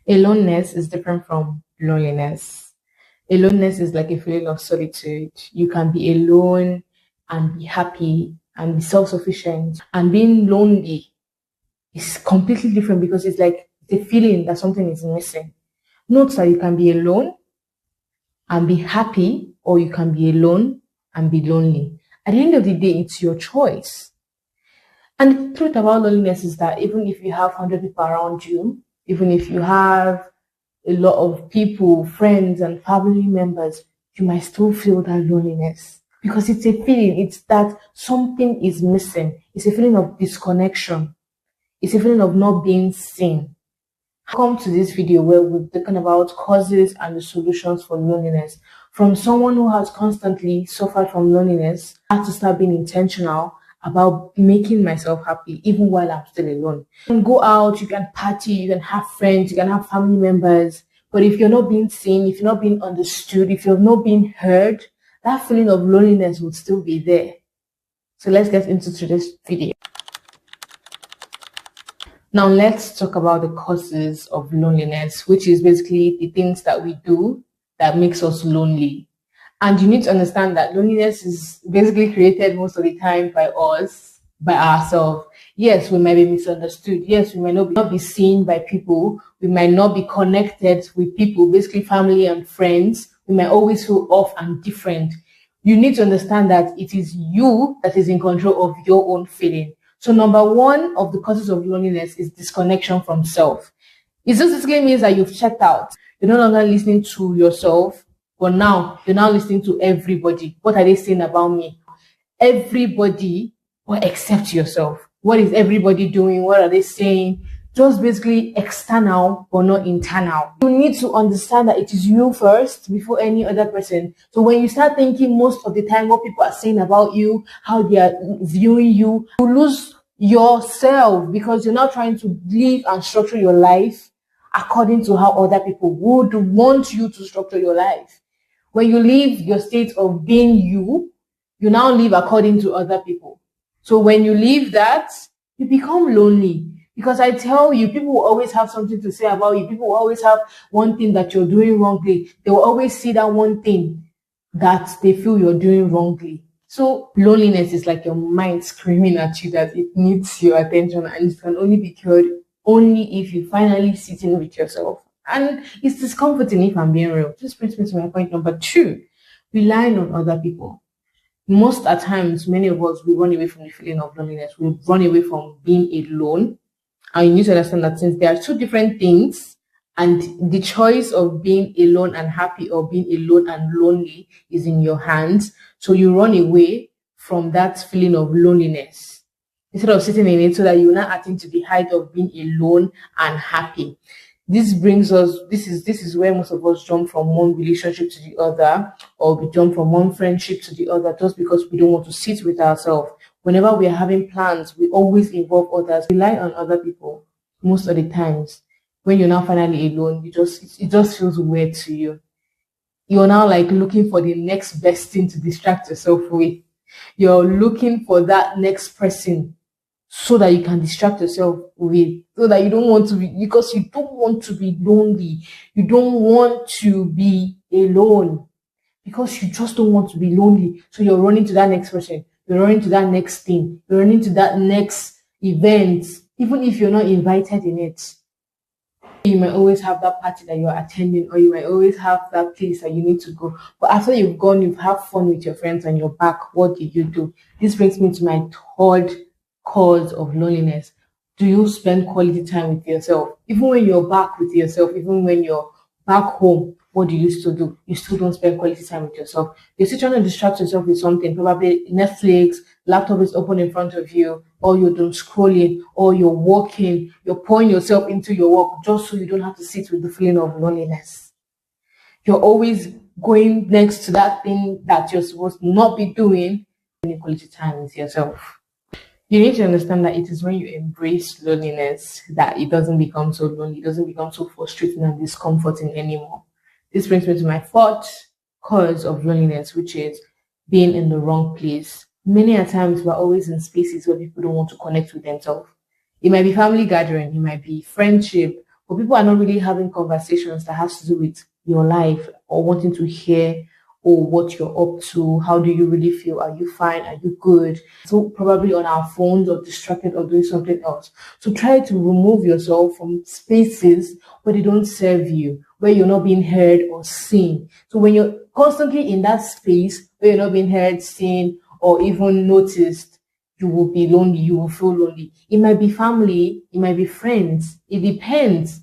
Aloneness is different from loneliness. Aloneness is like a feeling of solitude. You can be alone and be happy and be self-sufficient. And being lonely is completely different because it's like the feeling that something is missing. Note that you can be alone and be happy, or you can be alone and be lonely. At the end of the day, it's your choice. And the truth about loneliness is that even if you have 100 people around you, even if you have a lot of people, friends and family members, you might still feel that loneliness because it's a feeling. It's that something is missing. It's a feeling of disconnection. It's a feeling of not being seen. Come to this video where we're talking about causes and the solutions for loneliness. From someone who has constantly suffered from loneliness, I have to start being intentional about making myself happy even while I'm still alone. You can go out, you can party, you can have friends, you can have family members, but if you're not being seen, if you're not being understood, if you're not being heard, that feeling of loneliness would still be there. So let's get into today's video. Now let's talk about the causes of loneliness, which is basically the things that we do that makes us lonely. And you need to understand that loneliness is basically created most of the time by us, by ourselves. Yes, we might be misunderstood. Yes, we might not be seen by people. We might not be connected with people, basically family and friends. We might always feel off and different. You need to understand that it is you that is in control of your own feeling. So number one of the causes of loneliness is disconnection from self. It just basically means that you've checked out. You're no longer listening to yourself, but now you're now listening to everybody. What are they saying about me? Everybody, but except yourself. What is everybody doing? What are they saying? Just basically external, but not internal. You need to understand that it is you first before any other person. So when you start thinking most of the time what people are saying about you, how they are viewing you, you lose yourself because you're not trying to live and structure your life according to how other people would want you to structure your life. When you leave your state of being you, you now live according to other people. So when you leave that, you become lonely. Because I tell you, people will always have something to say about you. People will always have one thing that you're doing wrongly. They will always see that one thing that they feel you're doing wrongly. So loneliness is like your mind screaming at you that it needs your attention, and it can only be cured only if you finally sit in with yourself. And it's discomforting if I'm being real. This brings me to my point number 2, relying on other people. Most at times, many of us, we run away from the feeling of loneliness. We run away from being alone. And you need to understand that since there are two different things, and the choice of being alone and happy or being alone and lonely is in your hands. So you run away from that feeling of loneliness instead of sitting in it so that you're not acting to the height of being alone and happy. This brings us, this is where most of us jump from one relationship to the other, or we jump from one friendship to the other just because we don't want to sit with ourselves. Whenever we are having plans, we always involve others, rely on other people most of the times. When you're now finally alone, it just feels weird to you. You're now like looking for the next best thing to distract yourself with. You're looking for that next person so that you can distract yourself with, so that you don't want to be, because you don't want to be lonely. You don't want to be alone because you just don't want to be lonely. So you're running to that next person. You're running to that next thing. You're running to that next event, even if you're not invited in it. You might always have that party that you're attending, or you might always have that place that you need to go. But after you've gone, you've had fun with your friends and you're back. What did you do? This brings me to my third cause of loneliness. Do you spend quality time with yourself? Even when you're back with yourself, even when you're back home, what do you still do? You still don't spend quality time with yourself. You're still trying to distract yourself with something, probably Netflix, laptop is open in front of you, or you're doing scrolling, or you're walking, you're pouring yourself into your work just so you don't have to sit with the feeling of loneliness. You're always going next to that thing that you're supposed to not be doing, spending quality time with yourself. You need to understand that it is when you embrace loneliness that it doesn't become so lonely, it doesn't become so frustrating and discomforting anymore. This brings me to my fourth cause of loneliness, which is being in the wrong place. Many a times we're always in spaces where people don't want to connect with themselves. It might be family gathering, it might be friendship, but people are not really having conversations that has to do with your life or wanting to hear or what you're up to. How do you really feel? Are you fine? Are you good? So probably on our phones or distracted or doing something else. So try to remove yourself from spaces where they don't serve you, where you're not being heard or seen. So when you're constantly in that space where you're not being heard, seen, or even noticed, you will be lonely, you will feel lonely. It might be family, it might be friends, it depends.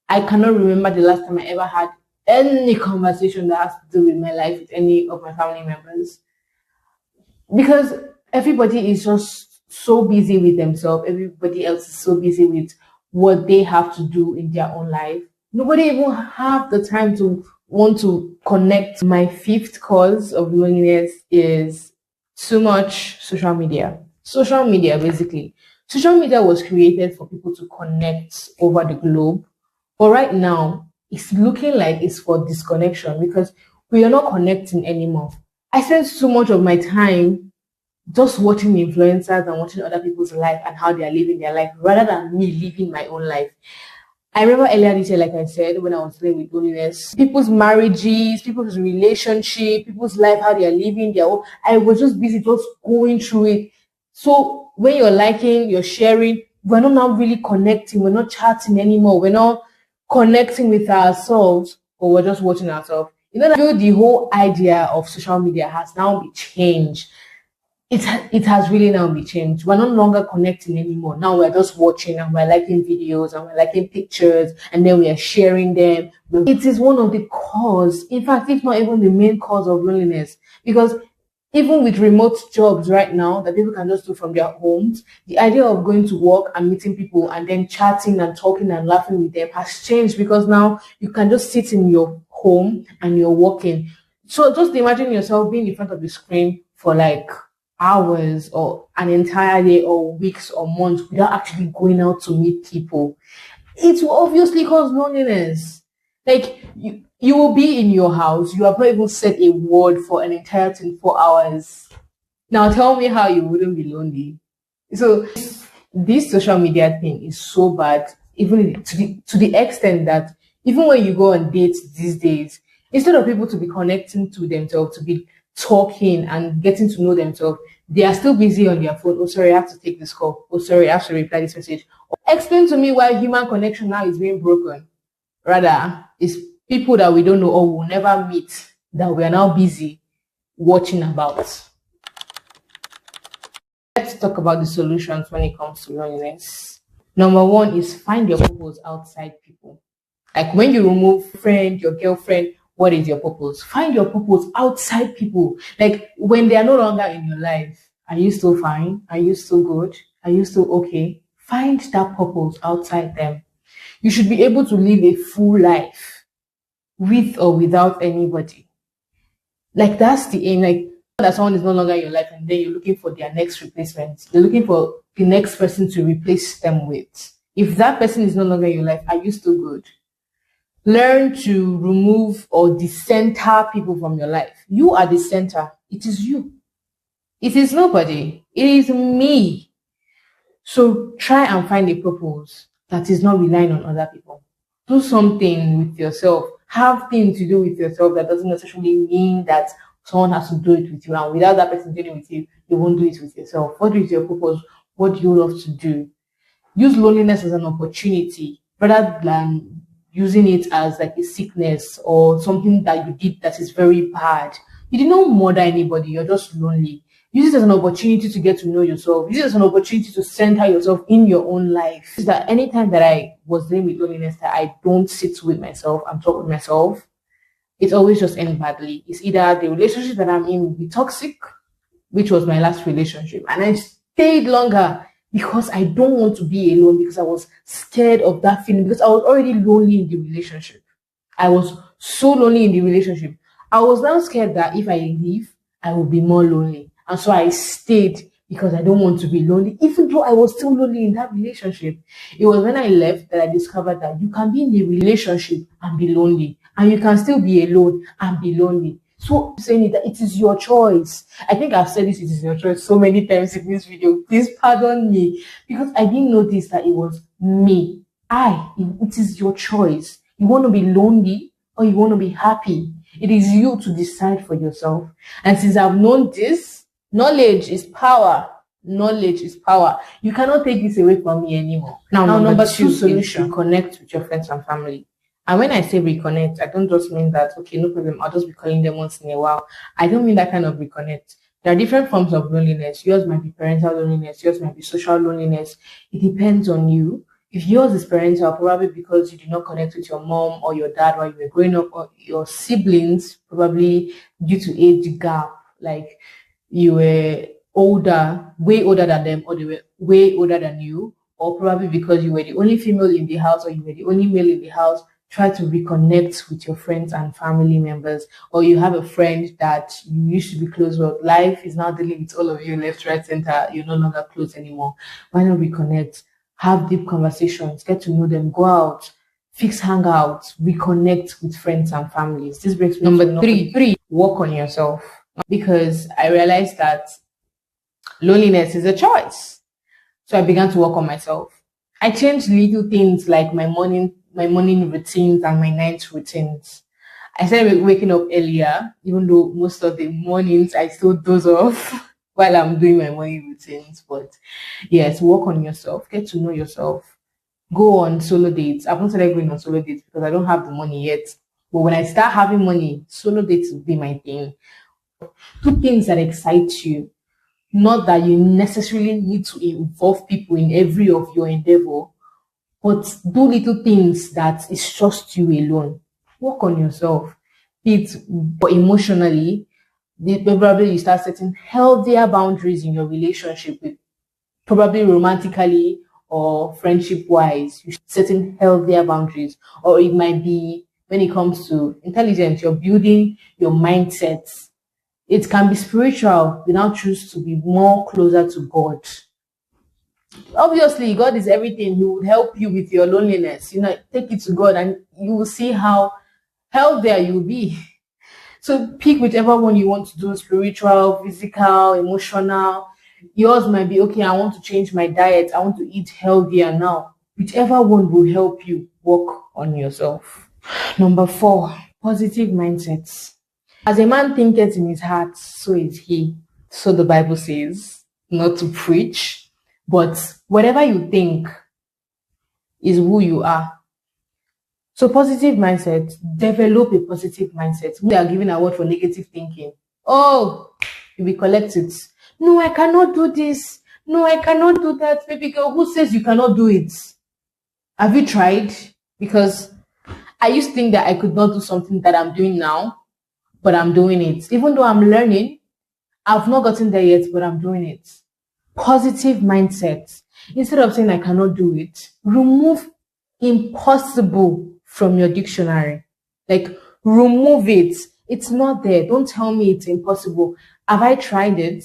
I cannot remember the last time I ever had any conversation that has to do with my life with any of my family members, because everybody is just so busy with themselves. Everybody else is so busy with what they have to do in their own life. Nobody even have the time to want to connect. My fifth cause of loneliness is too much social media. Social media, basically. Social media was created for people to connect over the globe. But right now, it's looking like it's for disconnection because we are not connecting anymore. I spend so much of my time just watching influencers and watching other people's life and how they are living their life rather than me living my own life. I remember earlier this year, like I said, when I was dealing with loneliness, people's marriages, people's relationship, people's life, how they are living their own. I was just busy just going through it. So when you're liking, you're sharing, we're not now really connecting, we're not chatting anymore, we're not connecting with ourselves, or we're just watching ourselves. You know, I feel the whole idea of social media has now been changed. It has really now been changed. We're no longer connecting anymore. Now we're just watching and we're liking videos and we're liking pictures and then we are sharing them. It is one of the cause, in fact, if not even the main cause of loneliness, because even with remote jobs right now that people can just do from their homes, the idea of going to work and meeting people and then chatting and talking and laughing with them has changed, because now you can just sit in your home and you're working. So just imagine yourself being in front of the screen for like hours or an entire day or weeks or months without actually going out to meet people. It will obviously cause loneliness. Like you will be in your house, you have not even said a word for an entire 24 hours. Now tell me how you wouldn't be lonely. So this social media thing is so bad, even to the extent that even when you go on dates these days, instead of people to be connecting to themselves, to be talking and getting to know themselves, they are still busy on their phone. Oh, sorry, I have to take this call. Oh, sorry, I have to reply this message. Explain to me why human connection now is being broken. Rather, it's people that we don't know or will never meet that we are now busy watching about. Let's talk about the solutions when it comes to loneliness. Number one is find your purpose outside people. Like when you remove friend, your girlfriend, what is your purpose? Find your purpose outside people. Like when they are no longer in your life, are you still fine? Are you still good? Are you still okay? Find that purpose outside them. You should be able to live a full life with or without anybody. Like that's the aim. Like that someone is no longer in your life and then you're looking for their next replacement. You're looking for the next person to replace them with. If that person is no longer in your life, are you still good? Learn to remove or decenter people from your life. You are the center. It is you. It is nobody. It is me. So try and find a purpose that is not relying on other people. Do something with yourself. Have things to do with yourself that doesn't necessarily mean that someone has to do it with you. And without that person doing it with you, you won't do it with yourself. What is your purpose? What do you love to do? Use loneliness as an opportunity rather than using it as like a sickness or something that you did that is very bad. You did not murder anybody, you're just lonely. Use it as an opportunity to get to know yourself. Use it as an opportunity to center yourself in your own life. Is that anytime that I was dealing with loneliness, that I don't sit with myself and talk with myself, it always just ends badly. It's either the relationship that I'm in will be toxic, which was my last relationship, and I stayed longer because I don't want to be alone, because I was scared of that feeling, because I was already lonely in the relationship. I was so lonely in the relationship. I was now scared that if I leave, I will be more lonely. And so I stayed because I don't want to be lonely, even though I was still lonely in that relationship. It was when I left that I discovered that you can be in a relationship and be lonely, and you can still be alone and be lonely. So saying that it is your choice. I think I've said this, it is your choice so many times in this video. Please pardon me, because I didn't notice that it was me. It is your choice. You want to be lonely or you want to be happy. It is you to decide for yourself. And since I've known this, knowledge is power. Knowledge is power. You cannot take this away from me anymore. Now number two solution, reconnect with your friends and family. And when I say reconnect, I don't just mean that, okay, no problem, I'll just be calling them once in a while. I don't mean that kind of reconnect. There are different forms of loneliness. Yours might be parental loneliness. Yours might be social loneliness. It depends on you. If yours is parental, probably because you did not connect with your mom or your dad while you were growing up, or your siblings, probably due to age gap, like you were older, way older than them, or they were way older than you, or probably because you were the only female in the house or you were the only male in the house. Try to reconnect with your friends and family members, or you have a friend that you used to be close with. Life is now dealing with all of you left, right, center. You're no longer close anymore. Why not reconnect? Have deep conversations, get to know them, go out, fix hangouts, reconnect with friends and families. This brings me to number three, work on yourself. Because I realized that loneliness is a choice. So I began to work on myself. I changed little things like my morning routines and my night routines. I started waking up earlier, even though most of the mornings I still doze off while I'm doing my morning routines. But yes, work on yourself, get to know yourself, go on solo dates. I've not started going on solo dates because I don't have the money yet. But when I start having money, solo dates will be my thing. Do things that excite you. Not that you necessarily need to involve people in every of your endeavor, but do little things that is just you alone. Work on yourself. Be it emotionally, probably you start setting healthier boundaries in your relationship with, probably romantically or friendship wise. You setting healthier boundaries, or it might be when it comes to intelligence, you're building your mindsets. It can be spiritual. You now choose to be more closer to God. Obviously, God is everything. He will help you with your loneliness. Take it to God and you will see how healthier you will be. So pick whichever one you want to do, spiritual, physical, emotional. Yours might be, okay, I want to change my diet. I want to eat healthier now. Whichever one will help you work on yourself. Number 4, positive mindsets. As a man thinketh in his heart, so is he. So the Bible says, not to preach, but whatever you think is who you are. So positive mindset, develop a positive mindset. We are giving a word for negative thinking. Oh, you will collect it. No, I cannot do this. No, I cannot do that. Baby girl, who says you cannot do it? Have you tried? Because I used to think that I could not do something that I'm doing now, but I'm doing it. Even though I'm learning, I've not gotten there yet, but I'm doing it. Positive mindset. Instead of saying I cannot do it, remove impossible from your dictionary. Like, remove it. It's not there. Don't tell me it's impossible. Have I tried it?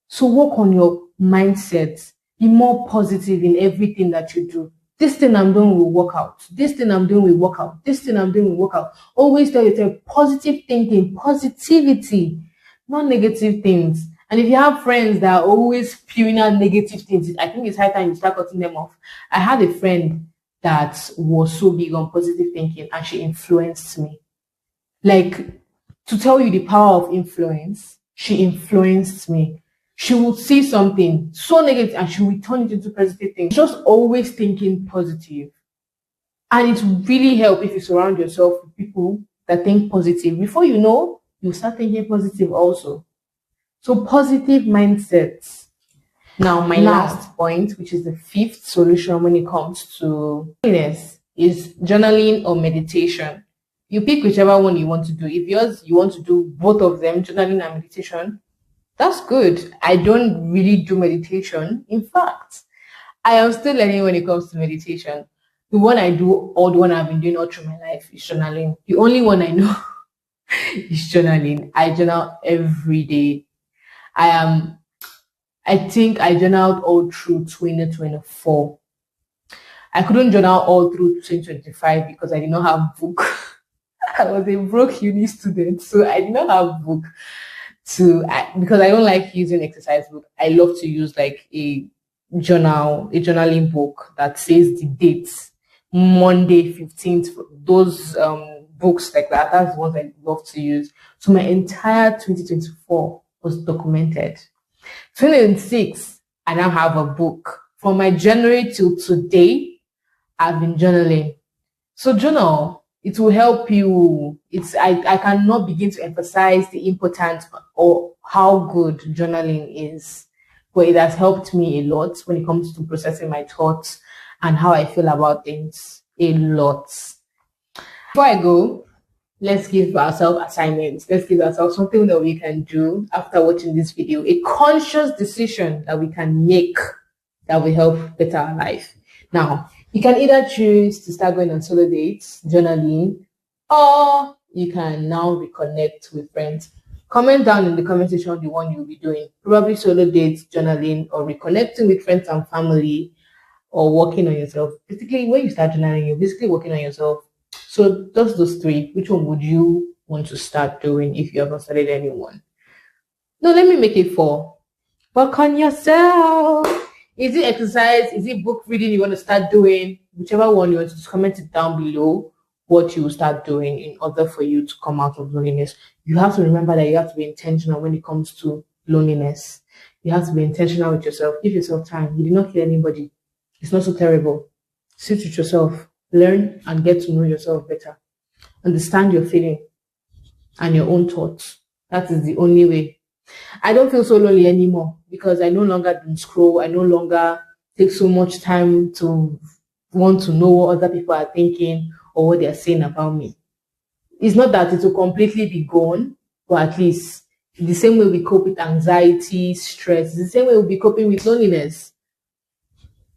So work on your mindset. Be more positive in everything that you do. This thing I'm doing will work out. This thing I'm doing will work out. This thing I'm doing will work out. Always tell yourself positive thinking, positivity, not negative things. And if you have friends that are always spewing out negative things, I think it's high time you start cutting them off. I had a friend that was so big on positive thinking and she influenced me. Like, to tell you the power of influence, she influenced me. She would see something so negative and she would turn it into positive things. Just always thinking positive. And it really helps if you surround yourself with people that think positive. Before you know, you start thinking positive also. So positive mindsets. Now, my last point, which is the 5th solution when it comes to happiness, is journaling or meditation. You pick whichever one you want to do. If you want to do both of them, journaling and meditation, that's good. I don't really do meditation. In fact, I am still learning when it comes to meditation. The one I do, or the one I've been doing all through my life, is journaling. The only one I know is journaling. I journal every day. I think I journaled all through 2024. I couldn't journal all through 2025 because I did not have book. I was a broke uni student, so I did not have book because I don't like using exercise book. I love to use like a journaling book that says the dates. Monday 15th, those books like that. That's the ones I love to use. So my entire 2024 was documented. 2026, I now have a book. From my January till today, I've been journaling. So journal, it will help you. I cannot begin to emphasize the importance or how good journaling is. But it has helped me a lot when it comes to processing my thoughts and how I feel about things. A lot. Before I go, let's give ourselves assignments. Let's give ourselves something that we can do after watching this video. A conscious decision that we can make that will help better our life. Now, you can either choose to start going on solo dates, journaling, or you can now reconnect with friends. Comment down in the comment section the one you'll be doing. Probably solo dates, journaling, or reconnecting with friends and family, or working on yourself. Basically, when you start journaling, you're basically working on yourself. So just those three, which one would you want to start doing if you haven't started anyone? No, let me make it 4. Work on yourself. Is it exercise? Is it book reading you want to start doing? Whichever one you want to, just comment it down below what you will start doing in order for you to come out of loneliness. You have to remember that you have to be intentional when it comes to loneliness. You have to be intentional with yourself. Give yourself time. You did not kill anybody. It's not so terrible. Sit with yourself. Learn and get to know yourself better. Understand your feeling and your own thoughts. That is the only way. I don't feel so lonely anymore because I no longer doom scroll. I no longer take so much time to want to know what other people are thinking or what they are saying about me. It's not that it will completely be gone, but at least the same way we cope with anxiety, stress, the same way we'll be coping with loneliness.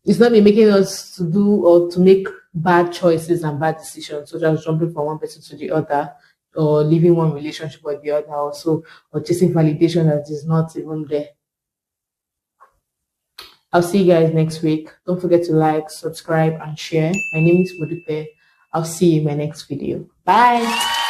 It's not be making us to do or to make bad choices and bad decisions, such as jumping from one person to the other, or leaving one relationship or the other, also, or chasing validation that is not even there. I'll see you guys next week. Don't forget to like, subscribe, and share. My name is Modipe. I'll see you in my next video. Bye.